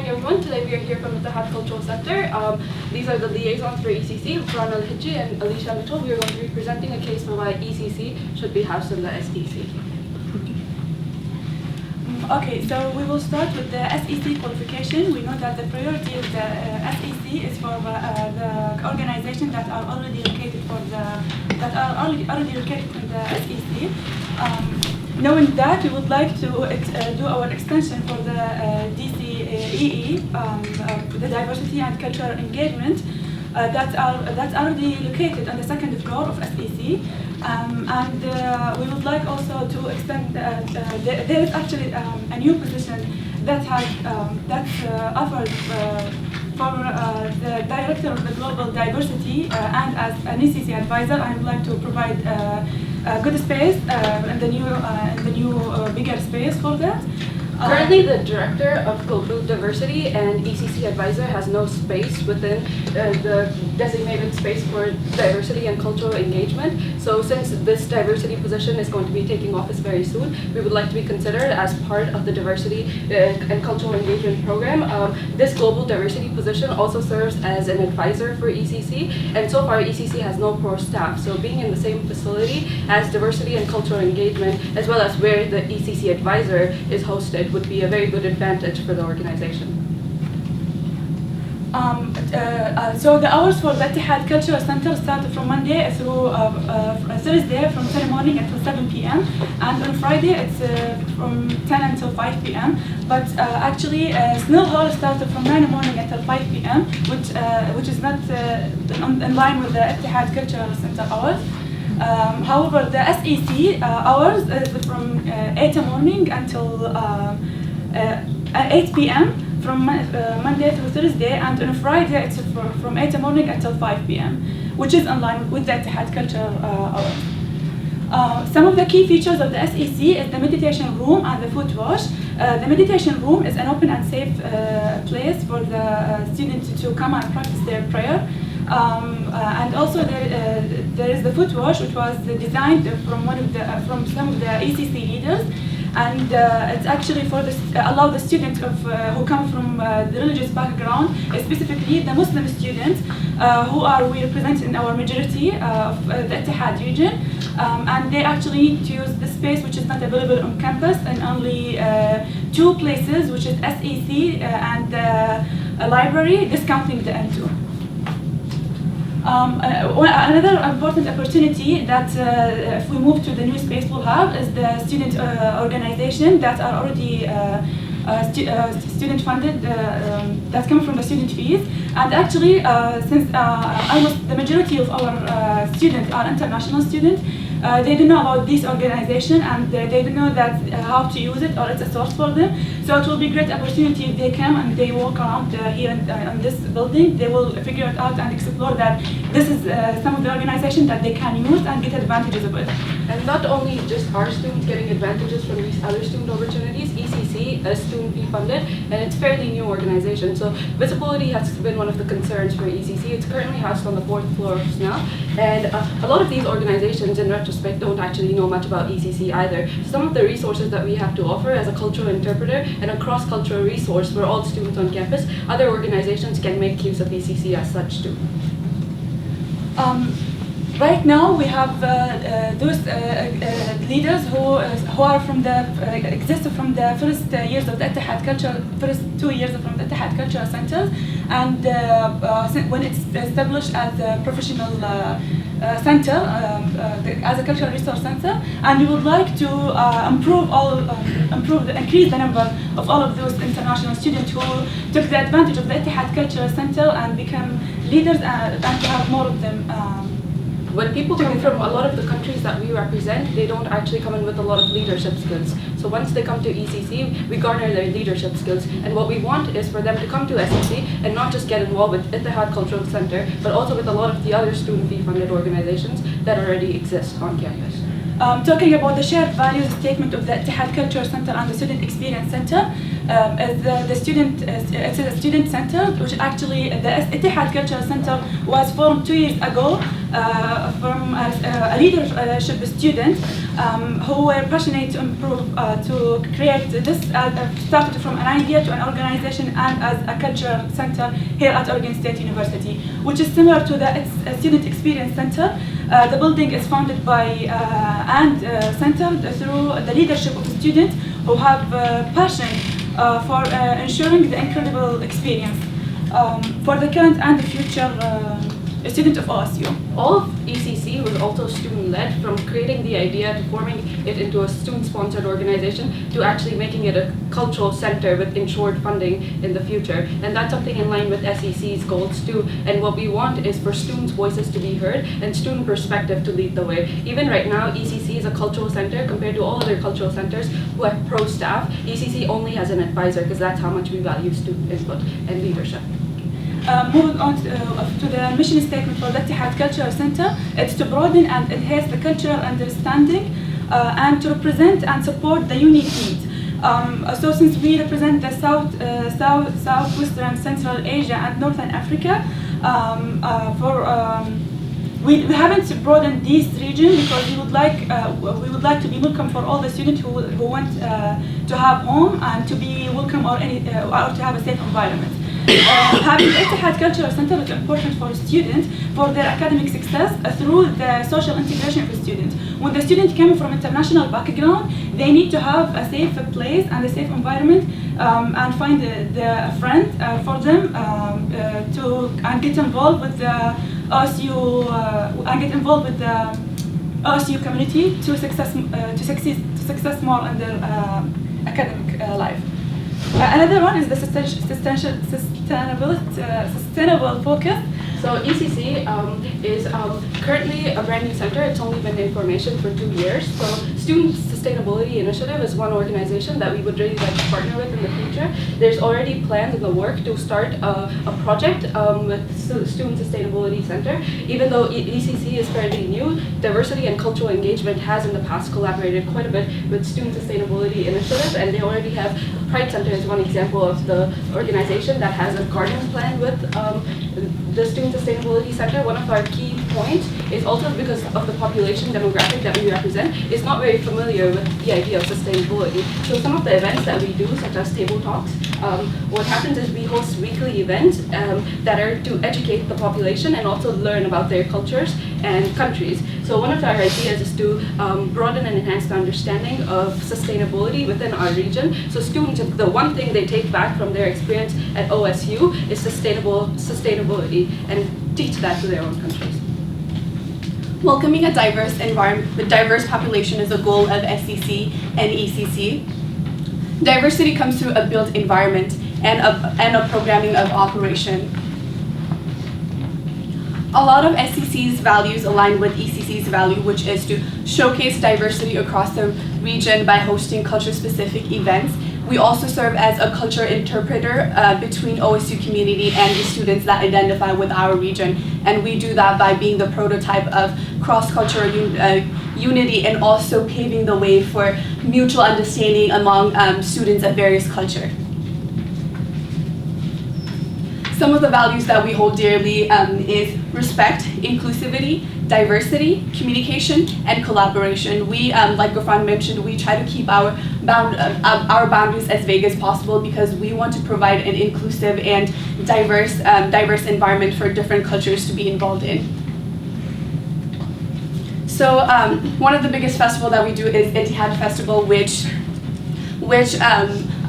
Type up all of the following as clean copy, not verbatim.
everyone. Today we are here from the Ettihad Cultural Center. These are the liaisons for ECC, Fran Al-Hijji and Alicia Mitchell. We are going to be presenting a case for why ECC should be housed in the SEC. Okay, so we will start with the SEC qualification. We know that the priority of the SEC is for the organizations that are already located already located in the SEC. Knowing that, we would like to do our extension for the DCEE, the diversity and cultural engagement, that's already located on the second floor of SEC. And we would like also to extend, there is actually a new position that has offered for the director of the global diversity and as an ECC advisor. I would like to provide a good space in the new bigger space for that. Currently, the Director of Global Diversity and ECC Advisor has no space within the designated space for diversity and cultural engagement. So since this diversity position is going to be taking office very soon, we would like to be considered as part of the diversity and cultural engagement program. This global diversity position also serves as an advisor for ECC, and so far ECC has no core staff. So being in the same facility as diversity and cultural engagement, as well as where the ECC advisor is hosted, would be a very good advantage for the organization. So the hours for the Ettihad Cultural Center start from Monday through Thursday from 10 morning until 7 p.m. and on Friday it's from 10 until 5 p.m. But actually Snell Hall starts from 9 morning until 5 p.m. which is not in line with the Ettihad Cultural Center hours. However, the SEC hours is from 8 morning until 8 p.m. from Monday through Thursday, and on Friday it's from 8 morning until 5 p.m., which is in line with the Ettihad Culture hours. Some of the key features of the SEC is the meditation room and the foot wash. The meditation room is an open and safe place for the students to come and practice their prayer. And also there is the foot wash, which was designed from some of the ECC leaders, and it's actually for allow the students who come from the religious background, specifically the Muslim students we represent in our majority of the Ettihad region, and they actually need to use the space which is not available on campus in only 2 places, which is SEC and a library, discounting the N2. Another important opportunity that if we move to the new space we'll have is the student organization that are already student funded, that come from the student fees. And actually since almost the majority of our students are international students, they don't know about this organization and they don't know that how to use it, or it's a source for them. So it will be a great opportunity if they come and they walk around here in this building. They will figure it out and explore that this is some of the organization that they can use and get advantages of it. And not only just our students getting advantages from these other student opportunities, ECC is student fee funded and it's fairly new organization. So visibility has been one of the concerns for ECC. It's currently housed on the 4th floor of SNL, and a lot of these organizations in retrospect don't actually know much about ECC either. Some of the resources that we have to offer as a cultural interpreter and a cross-cultural resource for all students on campus, other organizations can make use of ECC as such too. Right now, we have those leaders who are from the exist from the first years of the Ettihad Culture, first 2 years from the Ettihad Cultural Center, and when it's established as a professional center, as a cultural resource center, and we would like to increase the number of all of those international students who took the advantage of the Ettihad Cultural Center and become leaders, and to have more of them. When people come from a lot of the countries that we represent, they don't actually come in with a lot of leadership skills. So once they come to ECC, we garner their leadership skills. And what we want is for them to come to SEC and not just get involved with Ettihad Cultural Center, but also with a lot of the other student fee funded organizations that already exist on campus. Talking about the shared values statement of the Ettihad Culture Center and the Student Experience Center, it's a student center, which actually the Ettihad Culture Center was formed 2 years ago from a leadership student who were passionate to improve, to create this, started from an idea to an organization and as a culture center here at Oregon State University, which is similar to the Student Experience Center. The building is founded by and centered through the leadership of students who have passion for ensuring the incredible experience for the current and the future student of OSU. All of ECC was also student-led, from creating the idea to forming it into a student-sponsored organization to actually making it a cultural center with ensured funding in the future. And that's something in line with SEC's goals too. And what we want is for students' voices to be heard and student perspective to lead the way. Even right now, ECC is a cultural center compared to all other cultural centers who have pro staff. ECC only has an advisor because that's how much we value student input and leadership. Moving on to the mission statement for the Ettihad Cultural Center, it's to broaden and enhance the cultural understanding and to represent and support the unique needs. So since we represent the Southwestern, Central Asia and Northern Africa, we haven't broadened this region because we would like to be welcome for all the students who want to have home and to be welcome or to have a safe environment. Having the Ettihad Cultural Center is important for students for their academic success through the social integration of the student. When the student comes from international background, they need to have a safe place and a safe environment and find a friend for them and get involved with the OSU community to success more in their academic life. Another one is the sustainable focus. So ECC is currently a brand new center. It's only been in formation for 2 years. So Student Sustainability Initiative is one organization that we would really like to partner with in the future. There's already plans in the work to start a project with Student Sustainability Center. Even though ECC is fairly new, diversity and cultural engagement has in the past collaborated quite a bit with Student Sustainability Initiative, and they already have Pride Center is one example of the organization that has a garden plan with the Student Sustainability Center. One of our key points is also because of the population demographic that we represent is not very familiar with the idea of sustainability. So some of the events that we do, such as table talks, what happens is we host weekly events that are to educate the population and also learn about their cultures and countries. So one of our ideas is to broaden and enhance the understanding of sustainability within our region. So students, the one thing they take back from their experience at OSU is sustainability, and teach that to their own countries. Welcoming a diverse population is a goal of SEC and ECC. Diversity comes through a built environment and a programming of operation. A lot of SEC's values align with ECC's value, which is to showcase diversity across the region by hosting culture-specific events. We also serve as a culture interpreter between OSU community and the students that identify with our region. And we do that by being the prototype of cross-cultural unity and also paving the way for mutual understanding among students of various cultures. Some of the values that we hold dearly is respect, inclusivity, diversity, communication, and collaboration. We, like Ghafran mentioned, we try to keep our boundaries as vague as possible because we want to provide an inclusive and diverse environment for different cultures to be involved in. So one of the biggest festivals that we do is Ettihad Festival, which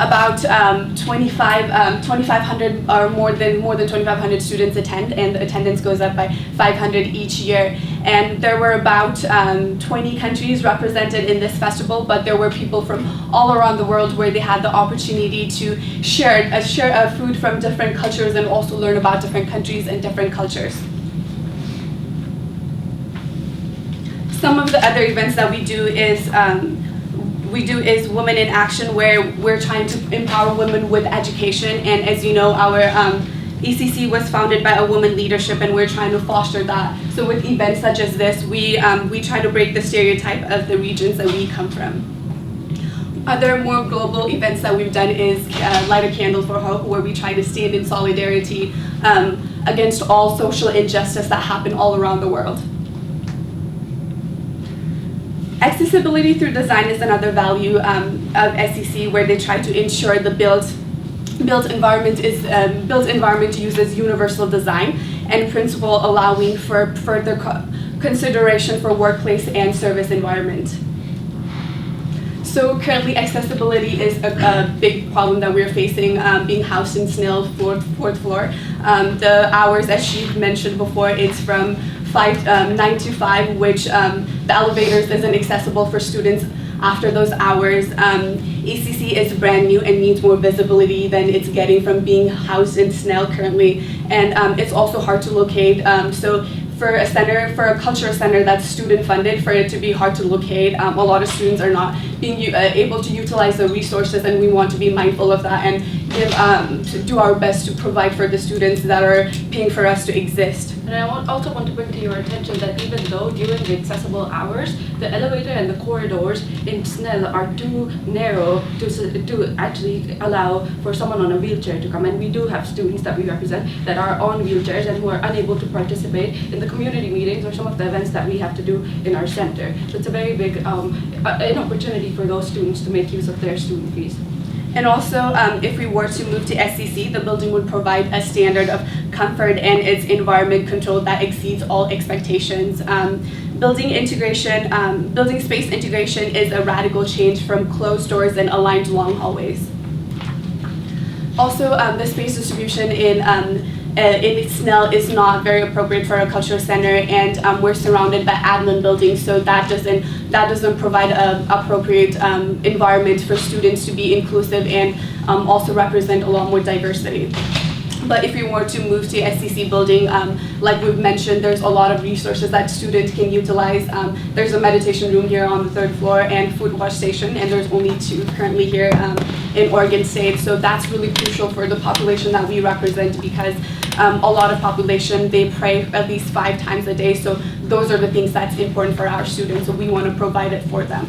about 2,500 or more than 2,500 students attend, and the attendance goes up by 500 each year. And there were about 20 countries represented in this festival, but there were people from all around the world where they had the opportunity to share food from different cultures and also learn about different countries and different cultures. Some of the other events that we do is Women in Action, where we're trying to empower women with education. And as you know, our ECC was founded by a woman leadership, and we're trying to foster that. So with events such as this, we try to break the stereotype of the regions that we come from. Other more global events that we've done is Light a Candle for Hope, where we try to stand in solidarity against all social injustice that happen all around the world. Accessibility through design is another value of SEC, where they try to ensure the built environment uses universal design and principle, allowing for further consideration for workplace and service environment. So currently, accessibility is a big problem that we're facing, being housed in SNIL fourth floor. The hours, as she mentioned before, it's from 9 to 5, which the elevators isn't accessible for students after those hours. ECC is brand new and needs more visibility than it's getting from being housed in SNIL currently, and it's also hard to locate. So for a cultural center that's student funded, for it to be hard to locate, a lot of students are not being able to utilize the resources, and we want to be mindful of that and to do our best to provide for the students that are paying for us to exist. And I also want to bring to your attention that even though during the accessible hours, the elevator and the corridors in SNIL are too narrow to actually allow for someone on a wheelchair to come. And we do have students that we represent that are on wheelchairs and who are unable to participate in the community meetings or some of the events that we have to do in our center. So it's a very big an opportunity for those students to make use of their student fees. And also, if we were to move to SCC, the building would provide a standard of comfort and its environment control that exceeds all expectations. Building space integration is a radical change from closed doors and aligned long hallways. Also, the space distribution in SNIL is not very appropriate for a cultural center, and we're surrounded by admin buildings, so that doesn't provide an appropriate environment for students to be inclusive and also represent a lot more diversity. But if we were to move to SCC building, like we've mentioned, there's a lot of resources that students can utilize. There's a meditation room here on the 3rd floor and food wash station, and there's only 2 currently here in Oregon State. So that's really crucial for the population that we represent, because a lot of population, they pray at least 5 times a day. So those are the things that's important for our students, so we want to provide it for them.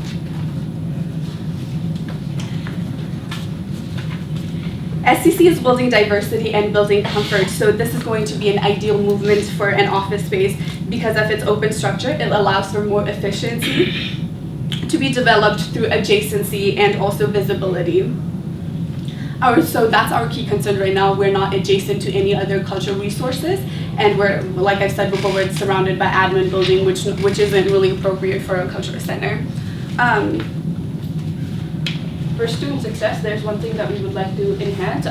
SCC is building diversity and building comfort, so this is going to be an ideal movement for an office space because of its open structure. It allows for more efficiency to be developed through adjacency and also visibility. So that's our key concern right now. We're not adjacent to any other cultural resources, and we're, like I said before, we're surrounded by admin building, which isn't really appropriate for a cultural center. For student success, there's one thing that we would like to enhance.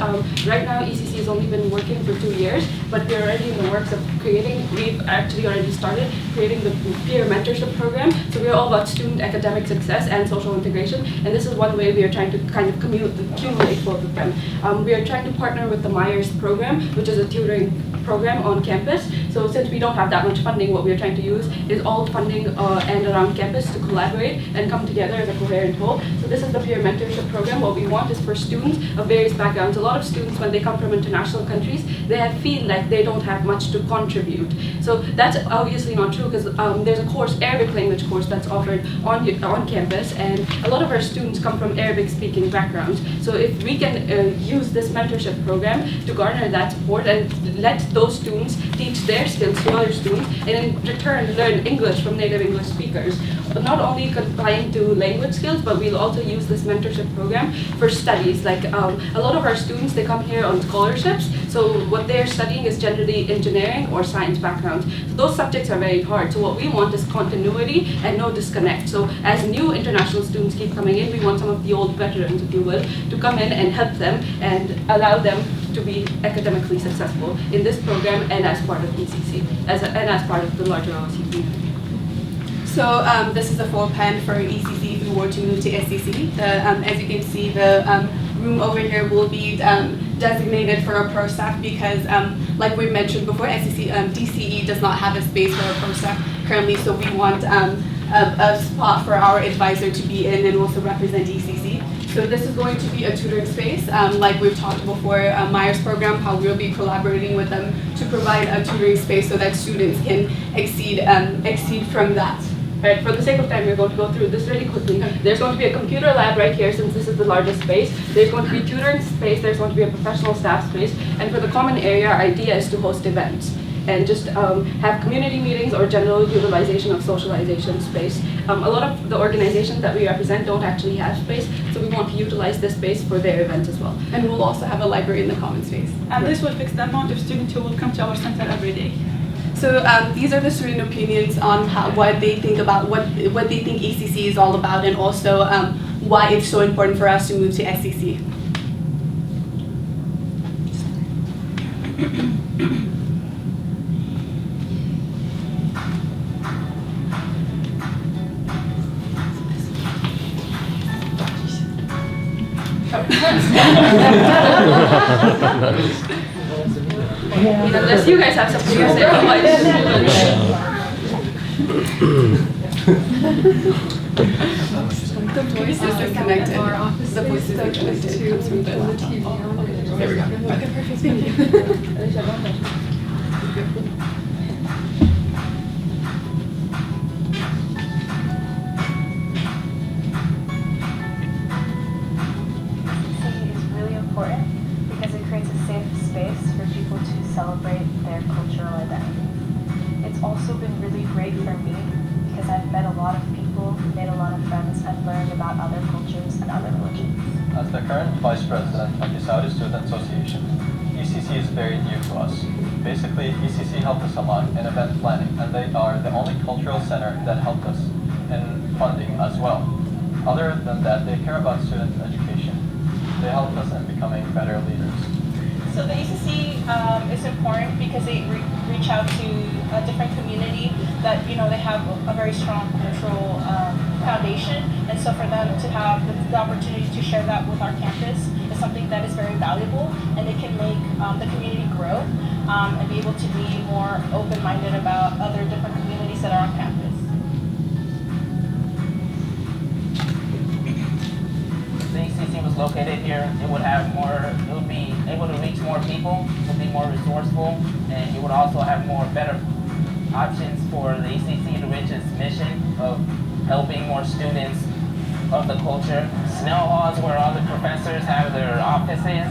Right now, ECC has only been working for 2 years, but we're already in the works of we've actually already started creating the peer mentorship program. So we're all about student academic success and social integration, and this is one way we are trying to kind of accumulate both of them. We are trying to partner with the Myers program, which is a tutoring program on campus. So since we don't have that much funding, what we are trying to use is all funding and around campus to collaborate and come together as a coherent whole. So this is the peer mentorship program. What we want is for students of various backgrounds. A lot of students, when they come from international countries, they feel like they don't have much to contribute. So that's obviously not true, because there's a course, Arabic language course, that's offered on campus, and a lot of our students come from Arabic-speaking backgrounds. So if we can use this mentorship program to garner that support and let those students teach their skills to other students, and in return learn English from native English speakers, but not only confined to language skills, but we'll also use this mentorship program for studies. Like a lot of our students, they come here on scholarships, so what they're studying is generally engineering or science backgrounds. So those subjects are very hard. So what we want is continuity and no disconnect. So as new international students keep coming in, we want some of the old veterans, if you will, to come in and help them and allow them to be academically successful in this program and as part of ECC, and as part of the larger OCP. So this is a floor plan for ECC if we were to move to SCC. As you can see, the room over here will be designated for a pro staff because, like we mentioned before, DCE does not have a space for a pro staff currently, so we want a spot for our advisor to be in and also represent ECC. So this is going to be a tutoring space, like we've talked before, Myers program, how we'll be collaborating with them to provide a tutoring space so that students can exceed from that. Right, for the sake of time, we're going to go through this really quickly. There's going to be a computer lab right here, since this is the largest space. There's going to be tutoring space, there's going to be a professional staff space, and for the common area, our idea is to host events. and just have community meetings or general utilization of socialization space. A lot of the organizations that we represent don't actually have space, so we want to utilize this space for their events as well. And we'll also have a library in the common space. And this will fix the amount of students who will come to our center every day. So these are the student opinions on what they think about, what they think ECC is all about, and also why it's so important for us to move to SCC. Unless you guys have something to say, otherwise. The voice isn't connected. The voice isn't connected. It comes from the TV. There we go. Okay, perfect. Thank you. Is really important because it creates a safe space for people to celebrate their cultural identity. It's also been really great for me because I've met a lot of people, made a lot of friends, and learned about other cultures and other religions. As the current Vice President of the Saudi Student Association, ECC is very new to us. Basically, ECC helped us a lot in event planning, and they are the only cultural center that helped us in funding as well. Other than that, they care about student education. They helped us in becoming better leaders. So the ECC is important because they reach out to a different community that, you know, they have a very strong cultural foundation, and so for them to have the opportunity to share that with our campus is something that is very valuable, and it can make the community grow and be able to be more open-minded about other different communities that are on campus. The ECC was located here, it would be able to reach more people, it would be more resourceful, and it would also have better options for the ECC to reach its mission of helping more students of the culture. Snell Hall is where all the professors have their offices.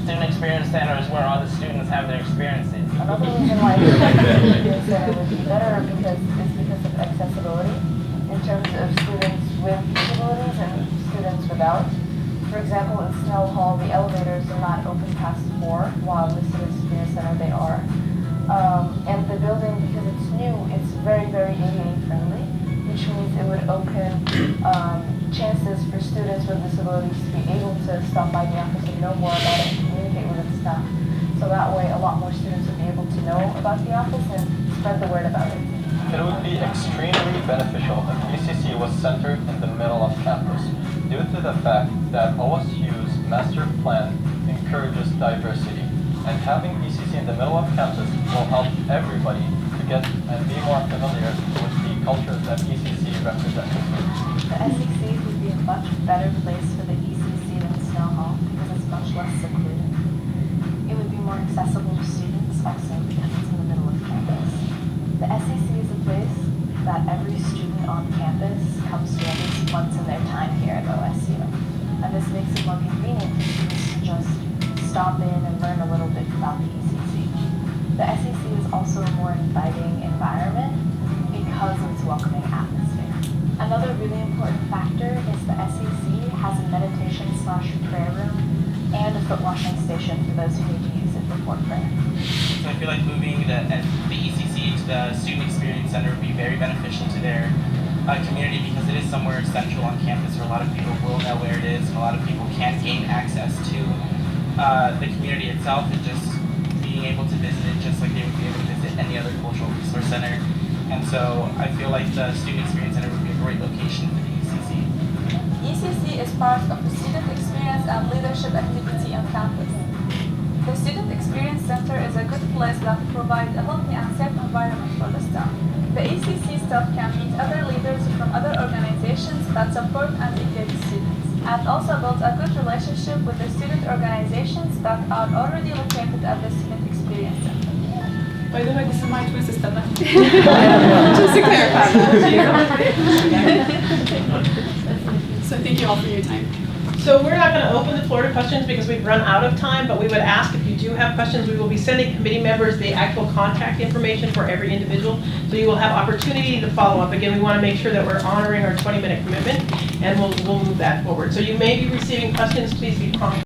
Student Experience Center is where all the students have their experiences. Another reason why the Experience Center would be better is because of accessibility in terms of students with disabilities and students without. For example, in Snell Hall, the elevators are not open past 4, while the Student Experience Center they are. And the building, because it's new, it's very, very ADA friendly, which means it would open chances for students with disabilities to be able to stop by the office and know more about it and communicate with its staff. So that way, a lot more students would be able to know about the office and spread the word about it. It would be extremely beneficial if ECC was centered in the middle of campus, due to the fact that OSU's master plan encourages diversity, and having ECC in the middle of campus will help everybody to get and be more familiar with the culture that ECC represents. The SEC would be a much better place for the ECC than Snow Hall because it's much less secluded. It would be more accessible to students also because it's in the middle of campus. The SEC is a place that every student on campus comes to at least once in their time here at OSU. And this makes it more convenient for students to just stop in and learn a little bit about the ECC. The SEC is also a more inviting environment because of its welcoming atmosphere. Another really important factor is the SEC has a meditation/prayer room and a foot washing station for those who need to use it before prayer. So I feel like moving the ECC to the Student Experience Center would be very beneficial to their community because it is somewhere central on campus where a lot of people will know where it is and a lot of people can gain access to the community itself and just being able to visit it just like they would be able to visit any other cultural resource center. And so I feel like the Student Experience Center would be a great location for the ECC. ECC is part of the student experience and leadership activity on campus. The Student Experience Center is a good place that provides a healthy and safe environment for the staff. The ECC staff can meet other leaders from other organizations that support and engage students, and also build a good relationship with the student organizations that are already located at the Student Experience Center. By the way, this is my twin sister. Just to clarify that. So thank you all for your time. So we're not going to open the floor to questions because we've run out of time, but we would ask if you do have questions, we will be sending committee members the actual contact information for every individual, so you will have opportunity to follow up. Again, we want to make sure that we're honoring our 20-minute commitment, and we'll move that forward. So you may be receiving questions. Please be prompt.